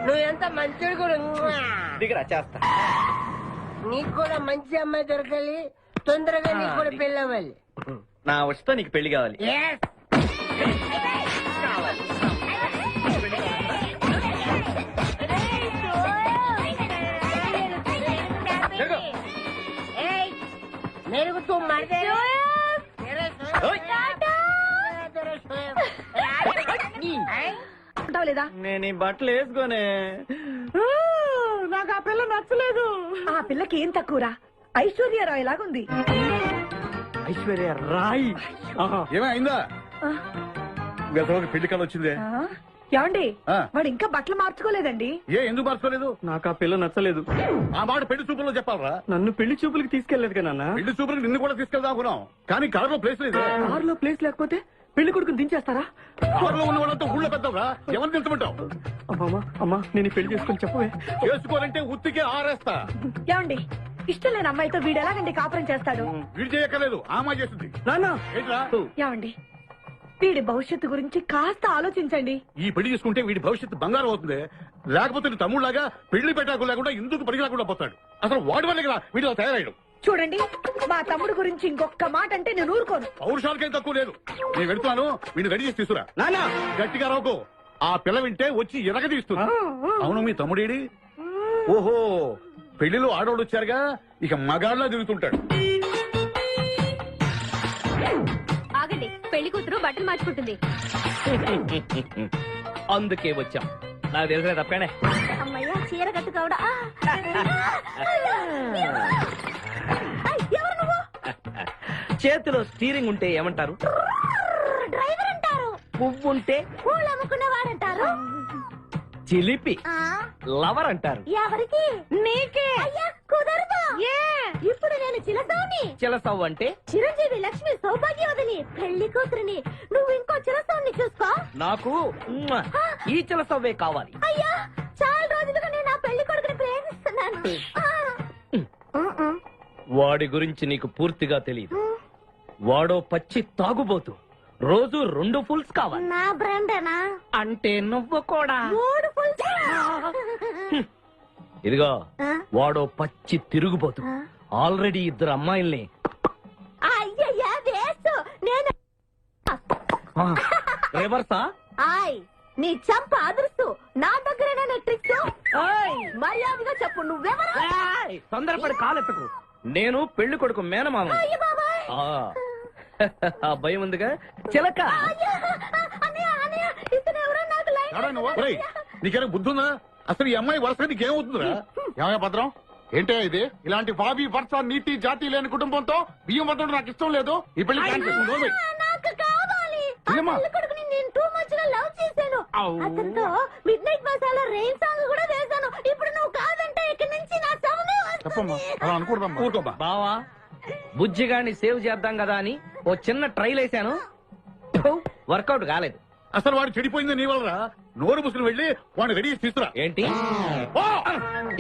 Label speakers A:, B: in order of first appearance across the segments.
A: నువ్వు ఎంత మంచిది కూడా
B: దిగరా చేస్తా.
A: నీకు కూడా మంచి అమ్మాయి దొరకాలి, తొందరగా నీకు కూడా పెళ్ళి అవ్వాలి.
B: నా వచ్చుతో నీకు పెళ్లి కావాలి.
A: Yes. Hey, मेरे को तुम मार दे
C: లేదా?
B: నేను ఈ బట్టలు వేసుకోనే,
C: నాకు ఆ పిల్ల నచ్చలేదు. ఆ పిల్లకి ఏం తక్కువరా, ఐశ్వర్య రాయ్ లాగుంది.
B: ఐశ్వర్య రాయ్
D: ఏమైందా? గతలోకి పెళ్లి కాలం వచ్చిందే.
C: ఏమండి,
D: ఆ.
C: వాడు ఇంకా బట్టలు మార్చుకోలేదండి.
D: ఎందుకు మార్చుకోలేదు?
B: నాకు ఆ పిల్ల నచ్చలేదు.
D: ఆ మాట పెళ్లి చూపుల్లో చెప్పాలరా.
B: నన్ను పెళ్లి చూపులకి తీసుకెళ్లేదు కదా నాన్న.
D: పెళ్లి చూపులకు నిన్ను కూడా తీసుకెళ్దాం అనుకున్నాం, కానీ కారులో ప్లేస్ లేదు.
B: కారులో ప్లేస్ లేకపోతే పెళ్లి కొడుకుని దించేస్తారా?
D: కారులో ఉన్న వాళ్ళంతా ఊళ్ళో పెద్దవరా, ఎవరిని తెలుసుకుంటావు?
B: అమ్మా అమ్మా, నేను ఈ పెళ్లి చేసుకుని చెప్పవే.
D: చేసుకోవాలంటే ఉత్తికే ఆరేస్తా.
C: ఏమండి, ఇష్టం లేని అమ్మాయితో వీడు ఎలాగండి కాపురం చేస్తాడు?
D: వీడు చేయక్కర్లేదు, ఆ అమ్మాయి చేస్తుంది.
B: నాన్న
D: ఏంట్రా?
C: ఏమండి, వీడి భవిష్యత్తు గురించి కాస్త ఆలోచించండి.
D: ఈ పెళ్లి చేసుకుంటే వీడి భవిష్యత్తు బంగారం అవుతుంది. లేకపోతే నీ తమ్ముళ్లాగా పెళ్లి పెట్టాకు లేకుండా ఇందుకు పనికి రాకుండా పోతాడు. అసలు వాడి వల్లే కదా వీడిలో తయారయ్యాడు.
C: చూడండి, మా తమ్ముడు గురించి ఇంకొక మాట అంటే నేను ఊరుకోను.
D: పౌరుషాలకేం తక్కువ లేదు. నేను వెళ్తున్నాను, వీడిని రెడీ చేసి తీసుకురా.
B: నాన్న
D: గట్టిగా రావుకో, ఆ పిల్ల వింటే వచ్చి ఎరగదీస్తుంది. అవును, మీ తమ్ముడేడి? ఓహో, పెళ్లిలో ఆడవాళ్ళు వచ్చారుగా, ఇక మగాళ్ళ తిరుగుతుంటాడు.
E: ఆగండి, పెళ్లి కూతురు బట్టలు మార్చుకుంటుంది.
B: అందుకే వచ్చాం. నాకు తెలిసిన తప్పనే.
E: అమ్మయ్య, చీర కట్టుకోవడా? ఎవరు నువ్వు?
B: చేతిలో స్టీరింగ్ ఉంటే ఏమంటారు?
E: డ్రైవర్ అంటారు.
B: పువ్వు ఉంటే
E: పూలు అమ్ముకున్నవాడంటారు.
B: చిలిపి లవర్ అంటారు.
E: ఎవరికి? నీకే. అయ్యా కుదరదు. ఇప్పుడు నేను చిరసౌని.
B: చిలసవ్వు అంటే
E: చిరంజీవి లక్ష్మి సౌభాగ్యవతిని, పెళ్లి కూతురిని. నువ్వు ఇంకో చిరసౌని చూసుకో.
B: నాకు ఈ చిలసవ్వే కావాలి.
E: అయ్యా, చాలా రోజులుగా నేను ఆ పెళ్లి కొడుకుని ప్రేమిస్తున్నాను.
B: వాడి గురించి నీకు పూర్తిగా తెలియదు. వాడో పచ్చి తాగుబోతు. రోజు 2 ఫుల్స్ కావాలి.
E: నా బ్రాండేనా?
B: అంటే నువ్వు కూడా.
E: 3 ఫుల్స్.
B: ఇదిగో, వాడో పచ్చి తిరుగుబోతు. ఆల్రెడీ 2 అమ్మాయిల్ని.
E: అయ్యయ్యా, వేసు. నేను
B: రివర్సా?
E: ఆయ్, నీ చంప అదురుస్తూ నా దగ్గరేనా ట్రిక్స్? మర్యాదగా చెప్పు, నువ్వెవరు?
B: తొందరపడి కాలెత్తకు. నేను పెళ్లి కొడుకు మేనమామ.
E: అయ్య బాబాయ్.
B: ఆ భయం ఉందిగా చిలక.
E: అన్నయ్య, అన్నయ్య, ఇతను ఎవరో నాకు లైన్.
D: ఎవడా నువ్వు? ఒరేయ్, నీకేనా బుద్ధుందా? అసలు ఈ అమ్మాయి వరుస నీకేమవుతుందిరా? ఏమయ్య భద్రం, ఏంటే ఇది? ఇలాంటి బాబీ వరుస నీతి జాతి లేని కుటుంబంతో బియ్యం వద్దడం నాకు ఇష్టం లేదు. ఈ పెళ్లి క్యాన్సిల్.
E: నాకు కావాలి. ఆ
D: ఏమ్మా?
E: పెళ్లి కొడుకుని నేను టూ మచ్ గా లవ్ చేశాను. అతనితో mid night masala rain song కూడా వేశాను. ఇప్పుడు నువ్వు కాదంటే ఇక్కడి నుంచి నా శవమే
D: చెప్పమ్మా,
E: వస్తుంది.
D: అలా అనుకూడదమ్మా. ఊరుకోమ్మా.
B: బావా, బుజ్జిగాన్ని సేవ్ చేద్దాం కదా అని ఓ చిన్న ట్రైల్ వేసాను. వర్కౌట్ కాలేదు.
D: అసలు వాడు చెడిపోయింది నీ వల్ల. నోరు ముసులు వెళ్ళి వాడిని రెడీ చేసి తీసుకురా.
B: ఏంటి?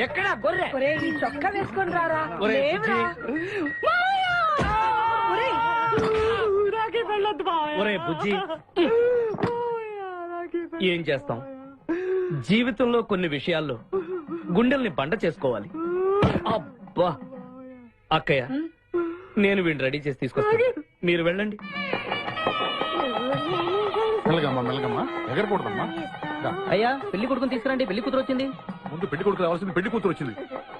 B: ఎక్కడా గొర్రె?
C: ఒరేయ్, ఈ చొక్కా వేసుకొని రారా.
B: ఒరేయ్,
C: లేవురా. ఒరేయ్, నాకే వెళ్ళొద్దు బావయ్య.
B: ఒరే బుజ్జి, ఏం చేస్తాం? జీవితంలో కొన్ని విషయాల్లో గుండెల్ని బండ చేసుకోవాలి. అబ్బా, అక్కయ్య, నేను వీడిని రెడీ చేసి తీసుకొస్తాను. మీరు వెళ్ళండి.
D: మెల్లగమ్మా, మెల్లగమ్మా, ఎగరకూడదమ్మా.
B: అయ్యా, పెళ్లి కొడుకుని తీసుకురండి. పెళ్లి కూతురు వచ్చింది.
D: ముందు పెళ్లి కొడుకు రావాల్సింది, పెళ్లి కూతురు వచ్చింది.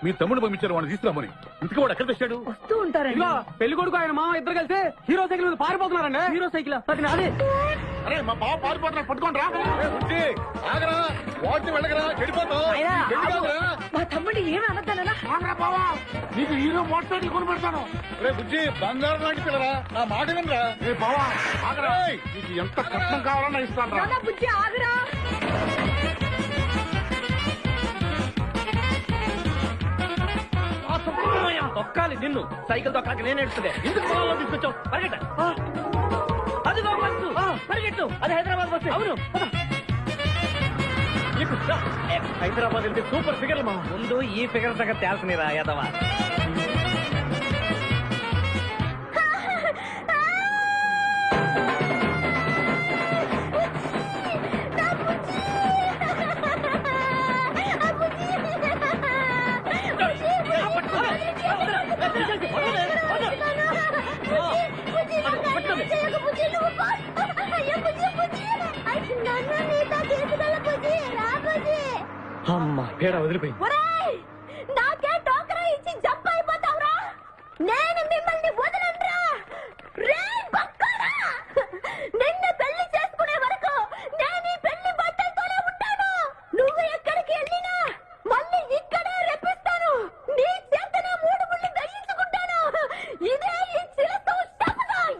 D: మీ తమ్ముడు పంపించారు వాడిని తీసుకురామని. ఇంతకీ వాడు ఎక్కడ తెచ్చాడు?
C: వస్తూ ఉంటారండి.
B: పెళ్లి కొడుకు ఆయన మామ ఇద్దరు కలిసి హీరో సైకిల్ మీద పారిపోతున్నారండి. హీరో సైకిల్ అది నాదే.
D: అరే, మా బావ పారిపోతున్నా, పట్టుకోండి రా. ఆగరా, వాడిని వెళ్ళగరా, చెడిపోతావు.
C: అయ్యా,
D: పెళ్లి కాదురా.
C: మా తమ్ముడు ఏమి అనద్దనా?
D: నీకు హీరో మోటార్ సైకిల్ కొని పెడతాను. రే బుజ్జి, బంగారం లాంటి పిల్లరా, నా మాట వినరా. రే బావా, ఆగరా. నీకు ఎంత కట్నం కావాలన్నా ఇస్తాను రా.
C: నాన్న, బుజ్జి ఆగురా.
B: తొక్కాలి నిన్ను. సైకిల్ తొక్కాక నేను ఎడుతుంది. ఎందుకు పొలంలో తీసుకొచ్చావు? పరిగెట్ట. అదిగో బస్సు, పరిగెట్టు. అది హైదరాబాద్ బస్సు. అవును, హైదరాబాద్ వెళ్తే సూపర్ ఫిగర్ మా. ముందు ఈ ఫిగర్ దగ్గర తేల్చనిరా యాదవా. అమ్మా పేడ వదిలిపోయింది.
E: ఒరేయ్ నాకే టోకరా ఇచ్చి జంప్ అయిపోతావురా నేను మిమ్మల్ని వదలనురా రే బక్కరా నిన్ను పెళ్లి చేసుకునే వరకు నేను ఈ పెళ్లి బట్టలతోనే ఉంటాను నువ్వు ఎక్కడికి వెళ్ళినా మళ్ళీ ఇక్కడే రెప్పిస్తాను నీ చేతనే 3 ముళ్ళు దయించుకుంటాను ఇదే ఈ చిలతో శపథం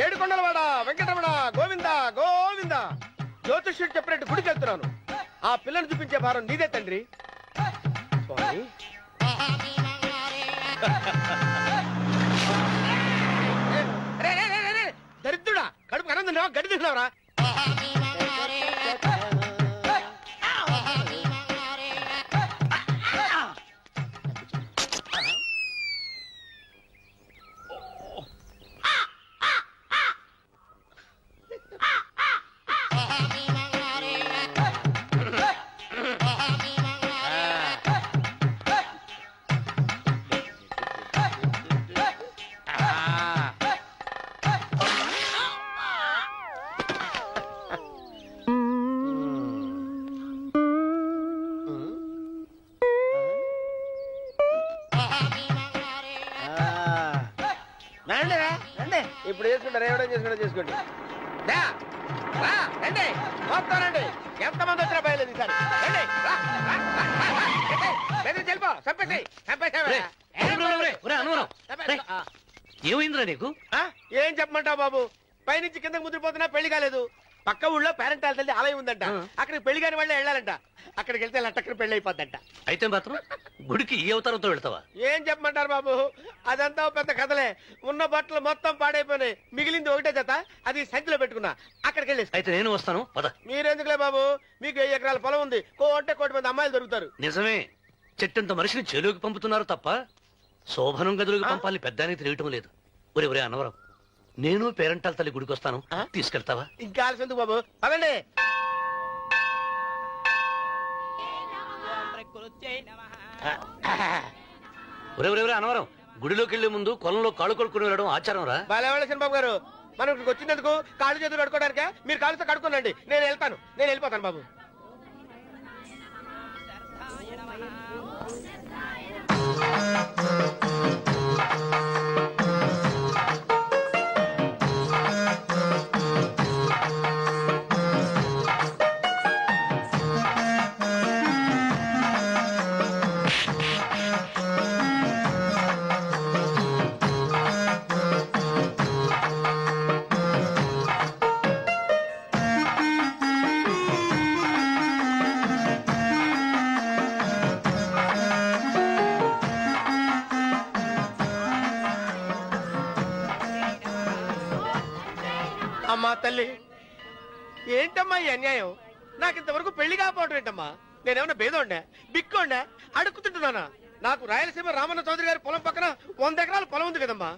F: ఏడుకొండలవాడ వెంకటరమణ గోవింద గోవింద జ్యోతిష్యుడు చెప్పినట్టు గుడికి వెళ్తున్నాను ఆ పిల్లని చూపించే భారం నీదే తండ్రి స్వామి రే, రే, రే, రే, రే, దరిద్రుడా కడుపు కనం తిన్నావా గడి తిన్నావరా ఇప్పుడు చేసుకుంటారు ఏమైనా చేసుకుంటా చేసుకోండి దా, రా, రండి మొత్తం రండి ఎంతమంది వచ్చినా బయలేదు ఈసారి రండి రా, రా, రా, రా, రా, రండి. బెదిరించి వెళ్ళిపో చంపేసేయ్, చంపేసేయ్.
B: ఏమైందిరా నీకు?
F: ఏం చెప్పమంటావు బాబు పైనుంచి కిందకి ముద్రపోతున్నా పెళ్లి కాలేదు పక్క ఊళ్ళో పేరెంటాల తల్లి ఆలయం ఉందంట అక్కడికి పెళ్లి కాని వాళ్ళే వెళ్ళాలంట అక్కడికి వెళ్తే లట్టక్కన పెళ్లి అయిపోద్దంట
B: అయితే మాత్రం గుడికి ఈ అవతారంతో వెళ్తావా?
F: ఏం చెప్పమంటారు బాబు అదంతా ఓ పెద్ద కథలే ఉన్న బట్టలు మొత్తం పాడైపోయినాయి మిగిలింది ఒకటే జత అది సంచిలో పెట్టుకున్నా అక్కడికి వెళ్ళేసి
B: అయితే నేను వస్తాను పద.
F: మీరెందుకులే బాబు మీకు 10 ఎకరాల పొలం ఉంది అంటే 1 కోటి మంది అమ్మాయిలు దొరుకుతారు
B: నిజమే, చెట్టంత మనిషిని చెరువుకి పంపుతున్నారు తప్ప శోభనం గదులకు పంపాలని పెద్దానికి తెలియటం లేదు. ఒరే ఒరే అనవరం, నేను పేరెంటాల తల్లి గుడికి వస్తాను, తీసుకెళ్తావా?
F: ఇంకా ఆలస్యం బాబు పదండి.
B: ఒరే ఒరే ఒరే అనవరం, గుడిలోకి వెళ్లే ముందు కొలంలో కాళ్ళు కొడుకుని వెళ్ళడం ఆచారం రా.
F: బాలేవాళ్ళ బాబు గారు మనం ఇక్కడికి వచ్చినందుకు కాళ్ళు చేతులు కడుక్కోవడానికే మీరు కాళ్ళతో కడుక్కోనండి నేను వెళ్తాను నేను వెళ్ళిపోతాను బాబు. అమ్మా తల్లి ఏంటమ్మా ఈ అన్యాయం నాకు ఇంతవరకు పెళ్లి కాకపోవడం ఏంటమ్మా నేనేమన్నా బేదోండా బిక్కోండా అడుక్కుతుంటున్నానా నాకు రాయలసీమ రామన్న చౌదరి గారి పొలం పక్కన 100 ఎకరాల పొలం ఉంది కదమ్మా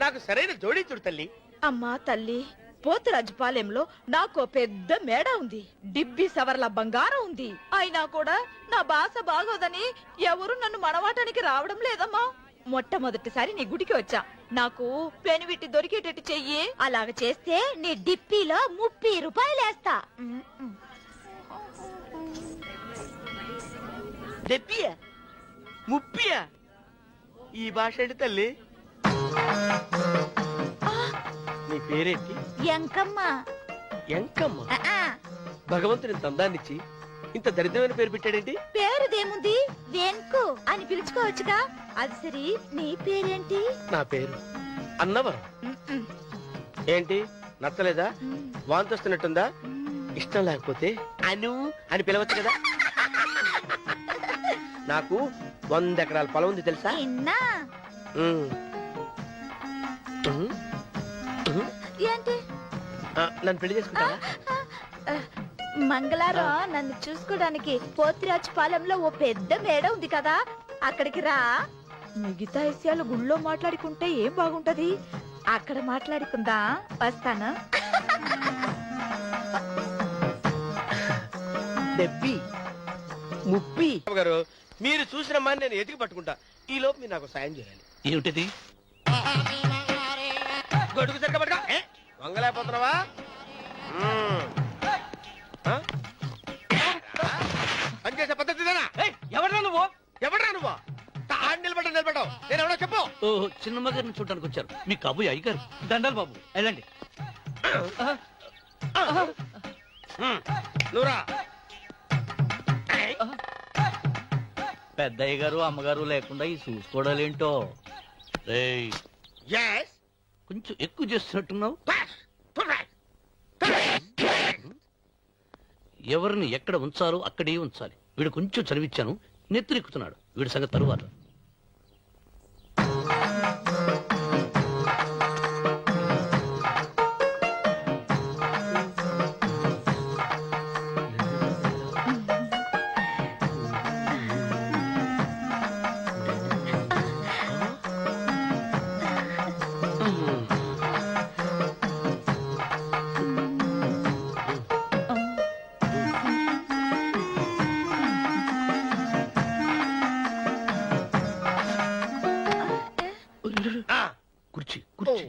F: నాకు సరైన జోడీ చూడు తల్లి.
C: అమ్మా తల్లి, పోతురాజుపాలెంలో నాకు పెద్ద మేడ ఉంది, డిబ్బి సవర్ల బంగారం ఉంది. అయినా కూడా నా భాష బాగోదని ఎవరు నన్ను మనవాటానికి రావడం లేదమ్మా. మొట్టమొదటిసారి నీ గుడికి వచ్చా, నాకు పెనివిట్టి దొరికేటట్టు చెయ్యి.
E: అలాగ చేస్తే నీ డిప్పీలో 30 రూపాయలు వేస్తా.
F: డెబ్బియా ముప్పియా ఈ భాష ఏంటి తల్లి? నీ పేరేంటి?
E: ఎంకమ్మ.
F: ఎంకమ్మ? భగవంతుని తందాన్నిచ్చి ఇంత దరిద్రమైన పేరు పెట్టాడేంటి?
E: పేరుదేముంది, వెంకు అని పిలుచుకోవచ్చుగా. అది సరి, నీ పేరేంటి?
F: నా పేరు అన్నవరం. ఏంటి నచ్చలేదా? వాంతొస్తున్నట్టుందా? ఇష్టం లేకపోతే అను అని పిలవచ్చు కదా. నాకు 100 ఎకరాల పొలం ఉంది తెలుసా?
E: ఇన్నా. ఏంటి?
F: నన్ను పెళ్లి చేసుకుంటావా?
E: మంగళారం నన్ను చూసుకోవడానికి పోతిరాజుపాలెంలో ఓ పెద్ద మేడ ఉంది కదా, అక్కడికి రా.
C: మిగతా విషయాలు గుళ్ళో మాట్లాడుకుంటే ఏం బాగుంటది,
E: అక్కడ మాట్లాడుకుందా. వస్తాను.
F: డెబ్బి ముప్పి గారు మీరు చూసిన మాని నేను ఎతికి పట్టుకుంటా. ఈ లోపు మీరు నాకు సాయం చేయాలి.
B: ఏమిటిది?
F: గొడుగు సరిగ్గా పట్టుకో. వంగలేకపోతున్నావా? కొట్టిదానా ఎవడరా నువ్వు నిలబడ్డావు నేను ఎవడో చెప్పు.
G: ఓ చిన్నమ్మ గారిని చూడడానికి వచ్చారు మీ కాబోయే అయ్యగారు.
F: దండాలు బాబు వెళ్ళండి. నువ్వురా.
G: పెద్దయ్య గారు అమ్మగారు లేకుండా ఈ చూసుకోవడాలేంటో. రేయ్
F: Yes.
G: కొంచెం ఎక్కువ చేస్తున్నట్టున్నావు. ఎవరిని ఎక్కడ ఉంచాలో అక్కడే ఉంచాలి. వీడు కొంచెం చదివిచ్చాను, నెత్తిరెక్కుతున్నాడు. వీడి సంగతి తరువాత. కుర్చీ కుర్చీ.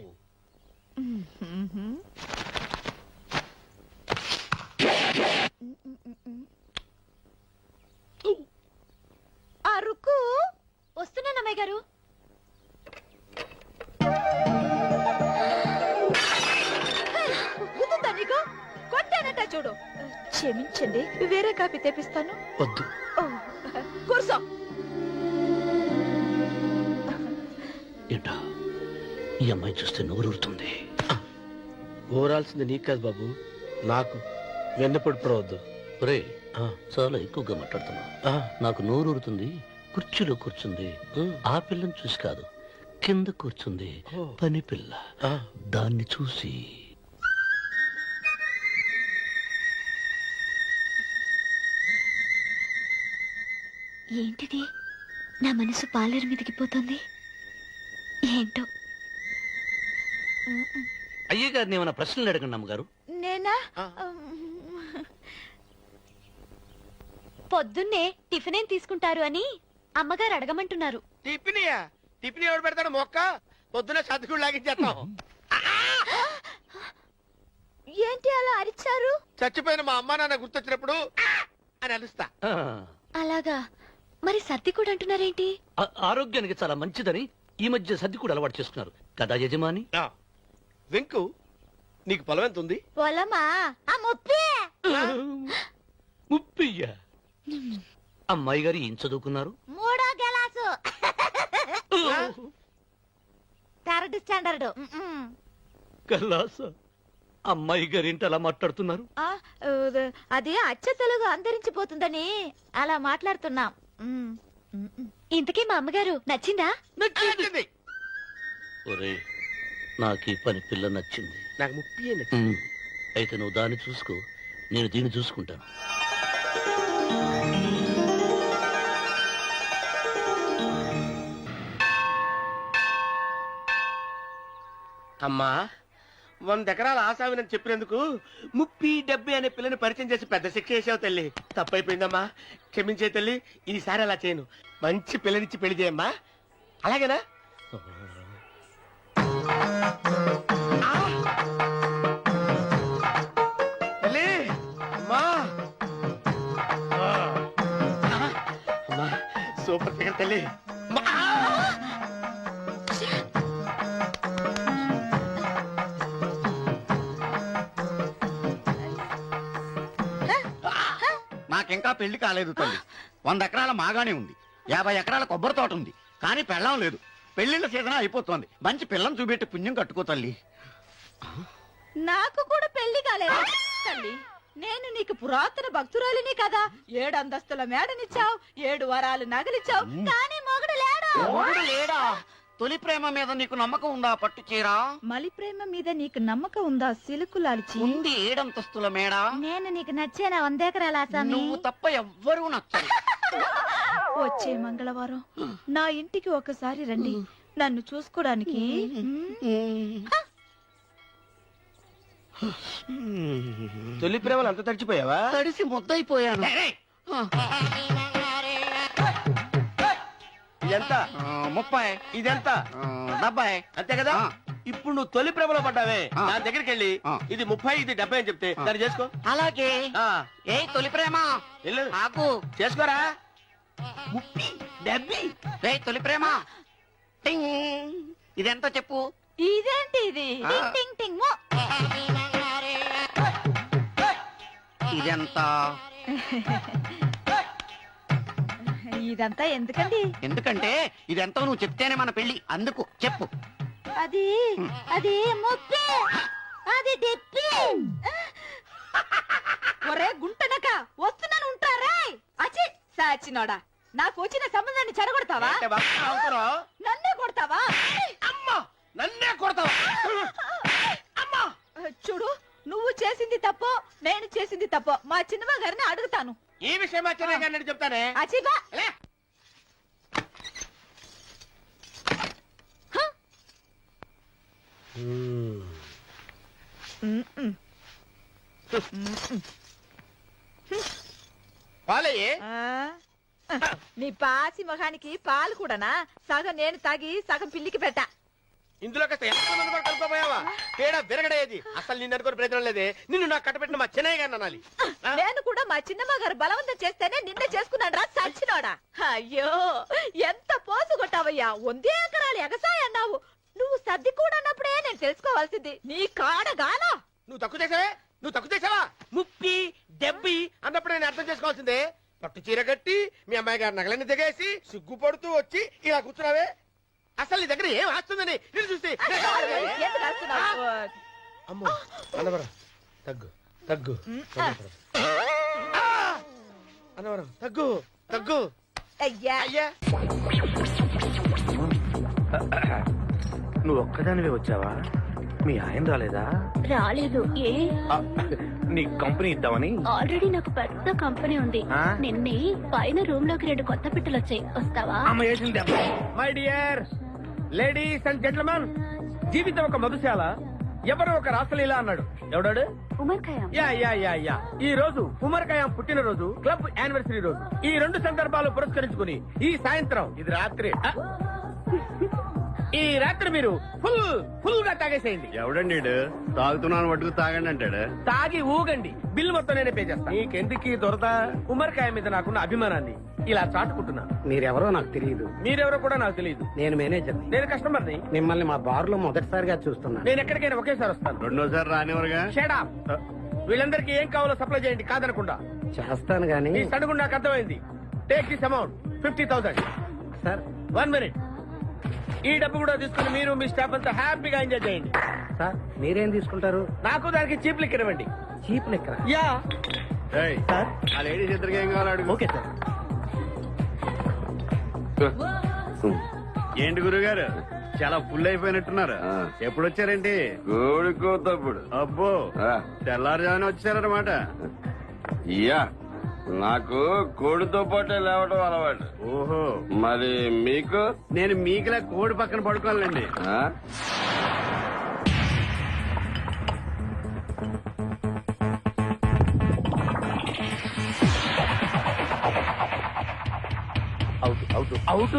E: అరుకు వస్తున్నాను అమ్మాయి గారు.
C: గుద్దుందా నీకు? కొట్టానట చూడు. క్షమించండి, వేరే కాపీ తెప్పిస్తాను.
G: వద్దు.
C: ఓ, కూర్చో.
G: ఏంటా ఈ అమ్మాయి చూస్తే నోరూరుతుంది.
F: ఊరాల్సింది నీకు కాదు బాబు, నాకు. వెన్నపడి పడవద్దు.
G: రే చాలా ఎక్కువగా మాట్లాడుతున్నా. నాకు నోరూరుతుంది. కుర్చీలో కూర్చుంది. ఆ పిల్లని చూసి కాదు, కింద కూర్చుంది పని పిల్ల. దాన్ని చూసి
E: ఏంటిది? నా మనసు పాలేరు మీదకి పోతుంది. ఏంటో.
G: అయ్య గారిని ఏమైనా ప్రశ్నలు అడగండి అమ్మగారు.
C: నేనా?
E: పొద్దున్నే టిఫిన్ ఏం తీసుకుంటారు అని అమ్మగారు అడగమంటున్నారు.
F: టిఫినియా? టిఫిన్ ఎవడు పెడతాడు మొక్క? పొద్దున సతుకుడు లాగించేస్తాం.
C: ఏంటి అలా అరిచారు?
F: చచ్చిపోయిన మా అమ్మ నాన్న గుర్తొచ్చినప్పుడు అని అలుస్తా.
E: అలాగా? మరి సర్ది కూడా అంటున్నారేంటి?
G: ఆరోగ్యానికి చాలా మంచిదని ఈ మధ్య సర్ది కూడా అలవాటు చేసుకున్నారు కదా యజమాని.
F: వెంకు, నీకు పొలం ఎంత ఉంది?
E: పొలమా? ఆ ముప్పి.
G: ముప్పయ్య. అమ్మాయి గారు ఏం చదువుకున్నారు?
E: 3వ గెలాసు. Third standard.
G: కల్లాస. అమ్మాయి గారు ఏంటి అలా మాట్లాడుతున్నారు?
C: అది అచ్చ తెలుగు అంతరించిపోతుందని అలా మాట్లాడుతున్నాం.
E: ఇంతకీ మా అమ్మగారు నచ్చిందా?
F: నచ్చింది.
G: ఒరే నాకు ఈ పని పిల్ల నచ్చింది.
F: నాకు 30
G: అయితే నువ్వు దాన్ని చూసుకో, నేను దీన్ని చూసుకుంటాను.
F: అమ్మా, 100 ఎకరాల ఆసామినని చెప్పినందుకు 30-70 అనే పిల్లని పరిచయం చేసి పెద్ద శిక్ష చేసావు తల్లి. తప్పైపోయిందమ్మా, క్షమించే తల్లి. ఈసారి అలా చేయను. మంచి పిల్లనిచ్చి పెళ్లి చేయమ్మా. అలాగేనా? తల్లి, అమ్మా. అమ్మా, సూపర్ ఫిగర్ తల్లి. అమ్మా.
H: నాకింకా పెళ్లి కాలేదు తల్లి. 100 ఎకరాల మాగానే ఉంది, 50 ఎకరాల కొబ్బరి తోట ఉంది, కానీ పెళ్ళం లేదు. పెళ్లిళ్ళ సీజన్ అయిపోతుంది. మంచి పిల్లని చూపెట్టి పుణ్యం కట్టుకో తల్లి.
C: నాకు కూడా పెళ్లి కాలేదు తల్లి. నేను నీకు పురాతన భక్తురాలిని కదా. 7 అంతస్తుల మేడనిచ్చావు, 7 వరాలు నగలిచ్చావు, కానీ మొగుడు లేడు.
H: మొగుడు లేడా? తొలి ప్రేమ మీద నీకు నమ్మకం ఉందా? పట్టు చీరా.
C: మలి ప్రేమ మీద నీకు నమ్మకం ఉందా? సిలుకులాల్చి
H: ఉంది 7 అంతస్తుల మేడ.
C: నేను నీకు నచ్చేనా? 100 ఎకరాల ఆసామి.
H: నువ్వు తప్ప ఎవ్వరూ నచ్చరు.
C: వచ్చే మంగళవారం నా ఇంటికి ఒకసారి రండి, నన్ను చూసుకోడానికి.
F: తొలి ప్రేమలు అంత తడిచిపోయావా?
H: తడిసి ముద్దయిపోయాను.
F: ఇదెంత?
H: 30.
F: ఇదెంత?
H: 70.
F: అంతే కదా. ఇప్పుడు నువ్వు తొలి ప్రేమలో పడ్డావే, నా దగ్గరికి వెళ్ళి
H: ఆ.
F: ఇది 30 ఇది 70 అని చెప్తే దాన్ని చేసుకో.
H: అలాగే.
F: ఆ,
H: ఏ తొలి ప్రేమ
F: వెళ్ళు.
H: ఆకు.
F: చేసుకోరా.
H: ముప్పి డబ్బి రేయ్ తొలి ప్రేమ టింగ్ ఇదెంతో చెప్పు
C: ఇదేంటి ఇది
H: ఆ.
C: టింగ్ టింగ్ టింగ్ మో.
H: ఇదెంత
C: ఇదంతా ఎందుకండి?
H: ఎందుకంటే ఇదెంతో నువ్వు చెప్తేనే మన పెళ్లి అందుకు చెప్పు
C: అది అది ముప్పి, అది డిప్పి. ఒరే గుంటనక వస్తున్నాను ఉంటారా? అచి సాచినోడా, నాకు వచ్చిన సంబంధాన్ని చెడగొడతావా?
F: అంటే బాగా నవ్వుతున్నావు?
C: నన్నే కొడతావా?
F: అమ్మా నన్నే కొడతావా? అమ్మా
C: చూడు, నువ్వు చేసింది తప్పో నేను చేసింది తప్పో మా చిన్నమ్మ గారిని అడుగుతాను.
F: ఈ విషయం అచ్చనే కానీ చెప్తానే.
C: అచిబా
F: లే. పాలయ్యే
C: నీ పాసి మొహానికి పాలు కూడానా? సగం నేను తాగి సగం పిల్లికి పెట్టా.
F: ఇందులో కాస్త ఎంతమంది కూడా కలుపుకోపోయావా? పేడ విరగడేది. అసలు నిన్ను అనుకుని ప్రయత్నం లేదే. నిన్ను నాకు కట్టబెట్టిన మా చెన్నయ్య గారిని అనాలి.
C: నేను కూడా మా చిన్నమ్మ గారు బలవంతం చేస్తేనే నిన్నే చేసుకున్నాడు రా సచ్చినోడా. అయ్యో ఎంత పోసు కొట్టావయ్యా, 100 ఎకరాలు ఎగసాయ అన్నావు. నువ్వు సర్ది కూడా అన్నప్పుడే నేను తెలుసుకోవాల్సింది. నీ కాడగాలా
F: నువ్వు తక్కువ చేసావే? నువ్వు తక్కువ చేసావా? ముప్పి డెబ్బి అన్నప్పుడు నేను అర్థం చేసుకోవాల్సిందే. పట్టు చీర కట్టి మీ అమ్మాయి గారి నగలన్నీ దిగేసి సిగ్గుపడుతూ వచ్చి ఇలా కూర్చున్నావే. అసలు నీ దగ్గర ఏం వస్తుందని నేను చూస్తే
C: ఎందుకు రాస్తున్నావు?
F: అమ్మో అన్నవరం తగ్గు తగ్గు అన్నవరం తగ్గు తగ్గు
C: అయ్యా
F: అయ్యా.
B: నువ్వు ఒక్కదానివే వచ్చావా? మీ ఆయన రాలేదా?
E: రాలేదు. ఏ
B: నీ కంపెనీ ఇద్దామని.
E: ఆల్రెడీ నాకు పెద్ద కంపెనీ ఉంది.
B: ఆ?
E: నిన్నే పైన రూమ్ లోకి 2 కొత్త పిట్టలు వచ్చాయి, వస్తావా?
B: My dear ladies and gentlemen, జీవితం ఒక మధుశాల, ఎవరో ఒక రాసలీలా అన్నాడు. ఎవడాడు?
E: Omar Khayyam.
B: Yeah yeah yeah yeah ఈ రోజు ఉమర్ ఖయాం పుట్టినరోజు, క్లబ్ యానివర్సరీ రోజు. ఈ 2 సందర్భాలు పురస్కరించుకుని ఈ సాయంత్రం, ఇది రాత్రి, ఈ రాత్రి మీరు ఫుల్ గా తాగేసేయండి.
D: ఎవడండి తాగుతున్నాను మటుకు తాగండి అంటాడు.
B: తాగి ఊగండి, బిల్ మొత్తం నేనే పే చేస్తాను. నీకెందుకు ఈ దొరద? ఉమర్ ఖయాం మీద నాకున్న అభిమానాన్ని ఇలా చాటుకుంటున్నా.
I: మీరెవరో నాకు తెలియదు.
B: మీరెవరో కూడా నాకు తెలియదు.
I: నేను మేనేజర్.
B: నేను కస్టమర్ని.
I: మిమ్మల్ని మా బార్ లో మొదటిసారిగా చూస్తున్నా.
B: నేను ఎక్కడికైనా ఒకేసారి వస్తాను.
D: రెండోసారి రానివరుగా.
B: Shut up. వీళ్ళందరికీ ఏం కావాలో సప్లై చేయండి, కాదనకుండా.
I: చేస్తాను గాని
B: ఈ సడుగు నాకు అర్థమైంది. Take this amount 50,000.
I: Sir
B: 1 minute. ఈ డబ్బు కూడా తీసుకుని మీరు మీ స్టాఫ్ అంతా హ్యాపీగా ఎంజాయ్ చేయండి.
I: సార్ మీరేం తీసుకుంటారు?
B: నాకు దానికి చీప్ లిక్కర్ ఇవ్వండి.
I: చీప్ లెక్క.
B: యా
D: ఏయ్,
I: సార్
D: ఆ లేడీస్ ఇద్దరికి ఏం కావాలి అడుగు.
I: Okay sir.
D: ఏంటి గురుగారు చాలా ఫుల్ అయిపోయినట్టున్నారు. ఎప్పుడు వచ్చారేంటి?
J: కోడికోతప్పుడు
D: అబ్బో తెల్లారుజామున వచ్చారన్నమాట.
J: ఇయ్యా నాకు కోడితో పాటే లేవడం అలవాటు.
D: ఓహో
J: మరి మీకు?
D: నేను మీకులా కోడి పక్కన పడుకోవాలండి.
J: ఆ?
B: అవుట్.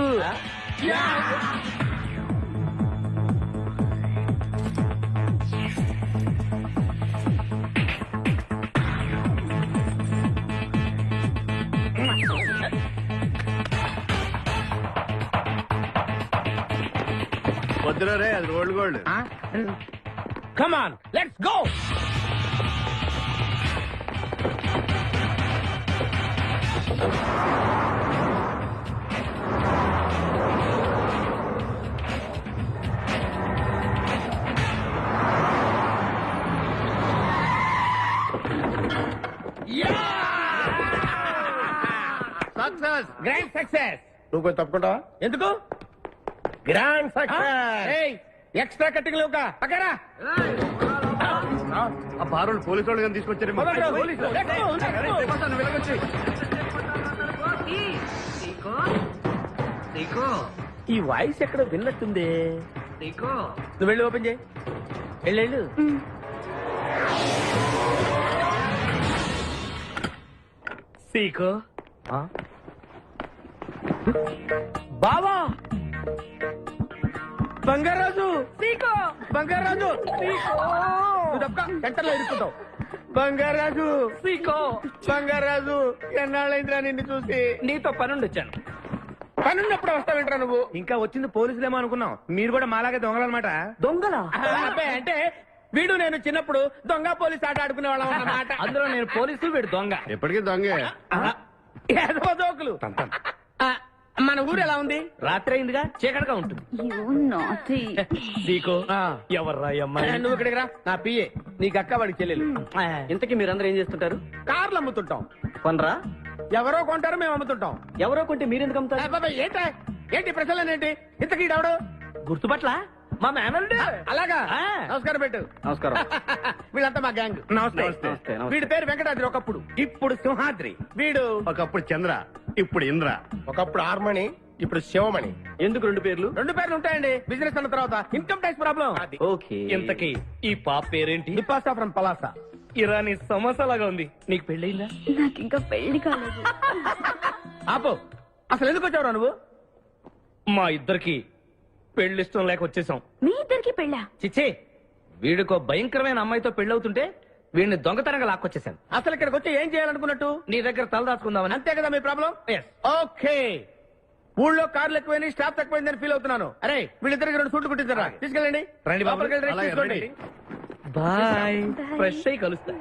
D: వద్దురా రే, అది rolled gold.
B: Come on, let's go.
D: Success,
B: grand success.
D: నువ్వు పోయి తప్పుకుంటావా?
B: ఎందుకు?
D: Grand success.
B: ఎక్స్ట్రా కట్టింగ్ లేవుగా పక్కరా.
D: ఆ బారులు పోలీసు వాళ్ళు కానీ తీసుకొచ్చారేమో.
B: పదండి, పోలీసులు. Let's go, let's go.
D: నువ్వు వెళ్ళగొచ్చి.
B: ఈ వాయిస్ ఎక్కడ విన్నట్టుంది. నువ్వు వెళ్ళి ఓపెన్ చేయి. వెళ్ళు. సీకో బావా, బంగారాజు. సీకో బంగారాజు. నువ్వు తప్పక సెంటర్ లో ఇరుక్కుంటావు.
F: బంగారాజు
B: సీకో
F: బంగారాజు ఎన్నాళ్ళైందిరా నిన్ను చూసి
B: నీతో పనుండి వచ్చాను.
F: పనున్నప్పుడు వస్తావేంట్రా నువ్వు
I: ఇంకా వచ్చింది పోలీసులేమో అనుకున్నాం మీరు కూడా మాలాగే దొంగలన్నమాట.
B: దొంగలా?
F: అబ్బాయి అంటే వీడు నేను చిన్నప్పుడు దొంగ పోలీస్ ఆట ఆడుకునే వాళ్ళం అన్నమాట.
B: అందులో నేను పోలీసు, వీడు దొంగ.
D: ఎప్పటికీ దొంగే.
F: ఏదో జోకులు. ఆ, మన ఊరు ఎలా ఉంది?
B: రాత్రి అయిందిగా, చీకటిగా ఉంటుంది. సీకో ఎవర్రా ఈ అమ్మాయి?
F: నువ్వు ఇక్కడికి రా, నా పిఏ. నీకు అక్క వాడికి చెల్లెలు.
B: ఇంతకీ మీరందరూ ఏం చేస్తుంటారు?
F: కార్లు అమ్ముతుంటాం.
B: కొనరా?
F: ఎవరో కొంటారు, మేము అమ్ముతుంటాం.
B: ఎవరో కొంటే మీరెందుకు అమ్ముతారు?
F: అబ్బాయి ఏంటి ప్రశ్నలేంటి? ఇంతకీ ఎవడు?
B: గుర్తుపట్ల మా మేనల్లుడు.
F: అలాగా?
B: ఆ.
F: నమస్కారం పెట్టు.
B: నమస్కారం.
F: వీళ్ళంతా మా గ్యాంగ్.
I: నమస్తే.
F: వీడి పేరు వెంకటాద్రి ఒకప్పుడు, ఇప్పుడు సింహాద్రి. వీడు
D: ఒకప్పుడు చంద్ర, ఇప్పుడు ఇంద్ర.
F: ఒకప్పుడు ఆర్మణి, ఇప్పుడు శివమణి.
B: ఎందుకు రెండు పేర్లు?
F: రెండు పేర్లు ఉంటాయండి, బిజినెస్ అన్న తర్వాత ఇన్కమ్ ట్యాక్స్ ప్రాబ్లం.
B: ఓకే. ఇంతకీ ఈ పాప పేరేంటి?
F: బిపాసా ఫ్రమ్ పలాసా.
B: ఇరానీ సమోసా లాగా ఉంది. నీకు పెళ్ళయిందా?
E: నాకు ఇంకా పెళ్లి కాలేదు.
F: ఆపో, అసలు ఎందుకు వచ్చావురా నువ్వు?
B: మా ఇద్దరికి పెళ్లిష్టం లేక వచ్చేసాం.
E: మీ ఇద్దరికి పెళ్ళా?
B: చిచ్చే, వీడికో భయంకరమైన అమ్మాయితో పెళ్ళవుతుంటే వీడిని దొంగతనంగా లాక్కొచ్చేసాను.
F: అసలు ఇక్కడికి వచ్చి ఏం చేయాలనుకున్నట్టు?
B: నీ దగ్గర తలదాచుకుందామని.
F: అంతే కదా మీ ప్రాబ్లం?
B: Yes.
F: ఓకే. ఊళ్ళో కార్లు ఎక్కువైనా స్టాఫ్ తక్కువైందని ఫీల్ అవుతున్నాను. అరే వీళ్ళిద్దరికి 2 సూట్లు కుట్టించారా? తీసుకెళ్ళండి.
B: రండి బాబు.
F: లోపలికి వెళ్ళి rest
D: అలాగే,
F: తీసుకోండి.
D: రండి.
B: బాయ్. ఫ్రెష్ అయ్యి కలుస్తా.